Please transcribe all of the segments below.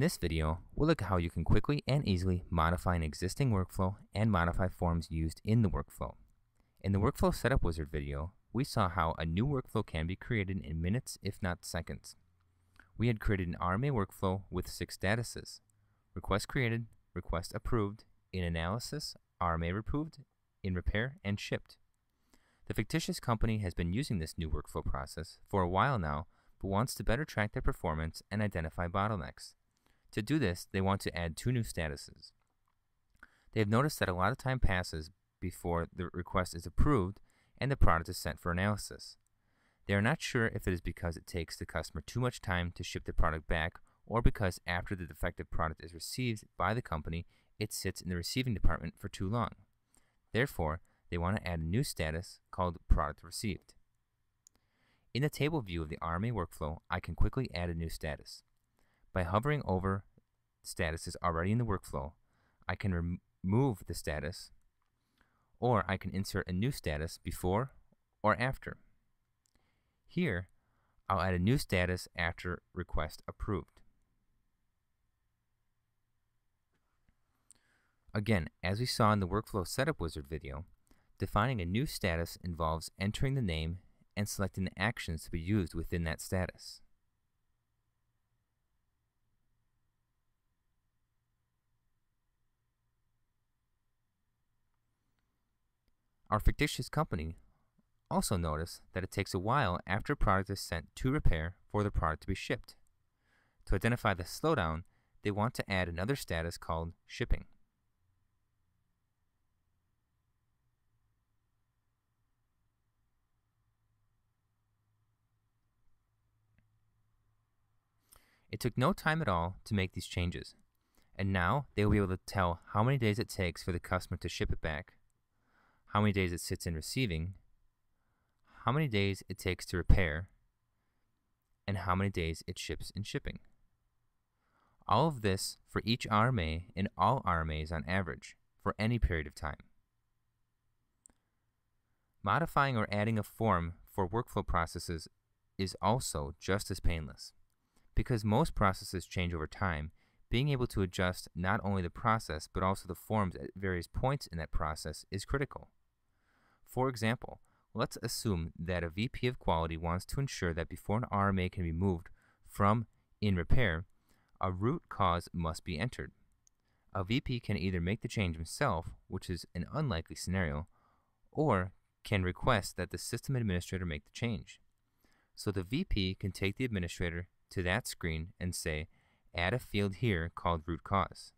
this video, we'll look at how you can quickly and easily modify an existing workflow and modify forms used in the workflow. In the Workflow Setup Wizard video, we saw how a new workflow can be created in minutes, if not seconds. We had created an RMA workflow with 6 statuses: request created, request approved, in analysis, RMA approved, in repair, and shipped. The fictitious company has been using this new workflow process for a while now, but wants to better track their performance and identify bottlenecks. To do this, they want to add 2 new statuses. They have noticed that a lot of time passes before the request is approved and the product is sent for analysis. They are not sure if it is because it takes the customer too much time to ship the product back, or because after the defective product is received by the company, it sits in the receiving department for too long. Therefore, they want to add a new status called Product Received. In the table view of the RMA workflow, I can quickly add a new status. By hovering over statuses already in the workflow, I can remove the status, or I can insert a new status before or after. Here, I'll add a new status after request approved. Again, as we saw in the Workflow Setup Wizard video, defining a new status involves entering the name and selecting the actions to be used within that status. Our fictitious company also noticed that it takes a while after a product is sent to repair for the product to be shipped. To identify the slowdown, they want to add another status called shipping. It took no time at all to make these changes, and now they will be able to tell how many days it takes for the customer to ship it back, how many days it sits in receiving, how many days it takes to repair, and how many days it ships in shipping. All of this for each RMA and all RMAs on average for any period of time. Modifying or adding a form for workflow processes is also just as painless. Because most processes change over time, being able to adjust not only the process but also the forms at various points in that process is critical. For example, let's assume that a VP of quality wants to ensure that before an RMA can be moved from in repair, a root cause must be entered. A VP can either make the change himself, which is an unlikely scenario, or can request that the system administrator make the change. So the VP can take the administrator to that screen and say, add a field here called root cause.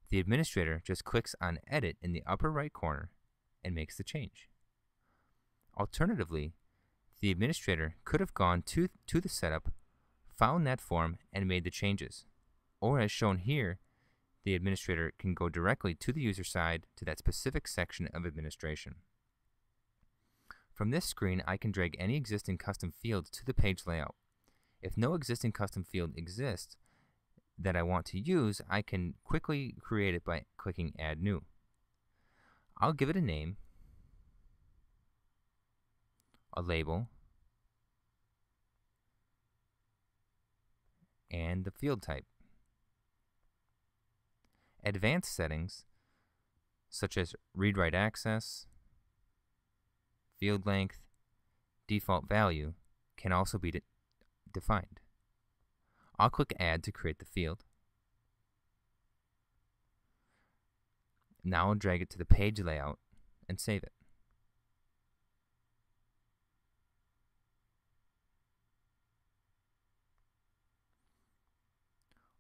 The administrator just clicks on edit in the upper right corner and makes the change. Alternatively, the administrator could have gone to the setup, found that form, and made the changes. Or as shown here, the administrator can go directly to the user side to that specific section of administration. From this screen, I can drag any existing custom fields to the page layout. If no existing custom field exists that I want to use, I can quickly create it by clicking Add New. I'll give it a name, a label, and the field type. Advanced settings, such as read-write access, field length, default value, can also be defined. I'll click Add to create the field. Now I'll drag it to the page layout and save it.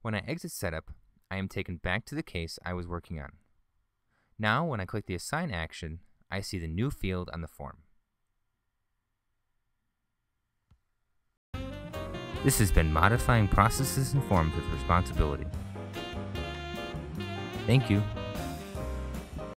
When I exit setup, I am taken back to the case I was working on. Now when I click the Assign action, I see the new field on the form. This has been Modifying Processes and Forms with Responsibility. Thank you.